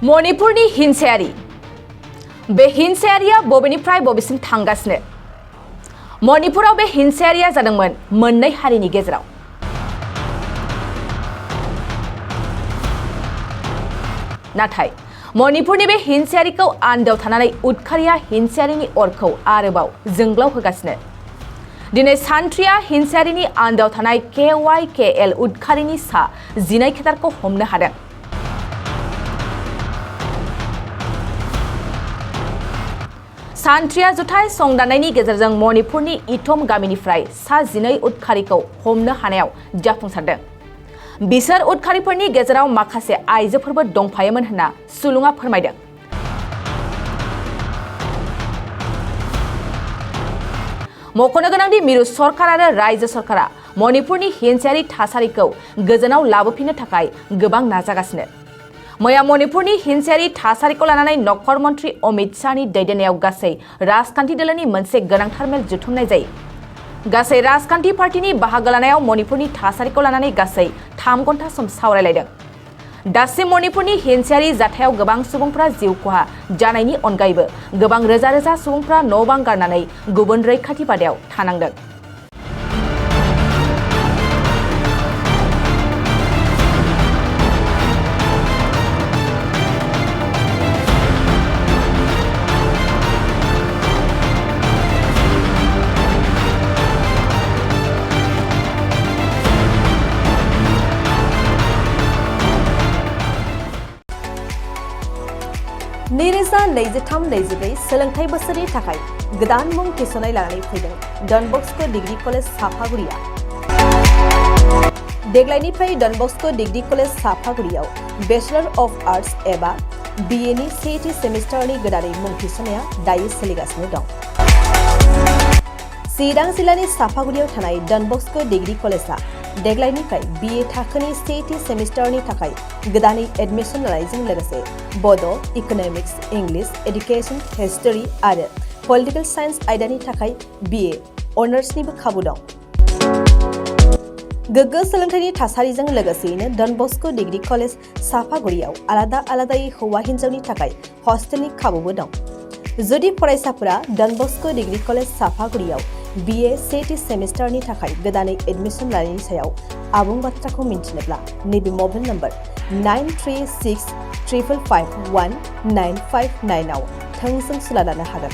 मणिपुरनि हिंसायारि बे हिंसायारिया बबेनिफ्राय बबेसिम थांगासिनो मणिपुराव बे हिंसायारिया जादोंमोन मोननै हारिनि गेजेराव नाथाय मणिपुरनि बे हिंसायारिखौ आन्दोआव थानानै उतखारिया हिंसायारिनि अरखौ आरोबाव जोंग्लाव होगासिनो दिनै सान्थ्रिया हिंसायारिनि आन्दोआव थानाय KYKL उतखारिनि सा 12 खेटारखौ हमनो हादों सान्थ्रिया जुथाइ संदाननायनि गेजेरजों मणिपुरनि इटम गामिनिफ्राय सा 12 उतखारिखौ हमनो हानायाव जाफुंसारदों बिसोर उतखारिफोरनि गेजेराव माखासे आइजोफोरबो दंफायोमोन होनना सुलुङा फोरमायदों मख'नो गोनांदि मिरु सरकार आरो रायजो सरकारा मणिपुरनि हिंसायारि थासारिखौ गोजोनाव लाबोफिननो थाखाय गोबां नाजागासिनो मैया मणिपुरनि हिंसायारि थासारिखौ लानानै नखर मन्त्रि अमित शाहनि दैदेननायाव गासै राजखान्थि दोलोनि मोनसे गोनांथार मेल जुथुमनाय जायो गासै राजखान्थि पार्टिनि बाहागो लानायाव मणिपुरनि थासारिखौ लानानै गासै 3 घन्टा सम सावरायलायदों दासिम मणिपुरनि हिंसायारि जाथायाव गोबां सुबुंफोरा जिउ खहा जानायनि अनगायैबो गोबां रोजा रोजा सुबुंफोरा न' बां गारनानै गुबुन रैखाथि बादायाव थानांदों नैरोजा 23-24 सोलोंथाइ बोसोरनि थाखाय गोदान मुं थिसननाय लानानै फैदों डन बस्को डिग्री कलेज साफागुरिया देग्लायनिफ्राय डन बस्को डिग्री कलेज साफागुरियाव बेचलर अफ आर्ट्स एबा BA नि सेथि सेमिस्टारनि गोदानै मुं थिसननाया दायो सोलिगासिनो दं चिरां जिल्लानि साफागुरियाव थानाय डन बस्को डिग्री कलेजआ देग्लायनिफ्राय BA थाखोनि सेथि सेमिस्टारनि थाखाय गोदानै एडमिशन लानायजों लोगोसे बड' इक'नमिक्स इंलिश एडुकेशन हिस्टरी आरो पलिटिकल साइन्स आयदानि थाखाय BA अनार्सनिबो खाबु दं गोग्गो सोलोंथाइनि थासारिजों लोगोसेयैनो डन बस्को डिग्री कलेज साफागुरियाव आलादा आलादायै हौवा हिन्जावनि थाखाय हस्टेलनि खाबुबो दं जुदि फरायसाफोरा डन बस्को डिग्री कलेज साफागुरियाव BA सेथि सेमिस्टारनि थाखाय गोदानै एडमिशन लानायनि सायाव आबुं बाथ्राखौ मिन्थिनोब्ला नैबे मबाइल नम्बर 9365551959 आव थोंजों सुला लानो हागोन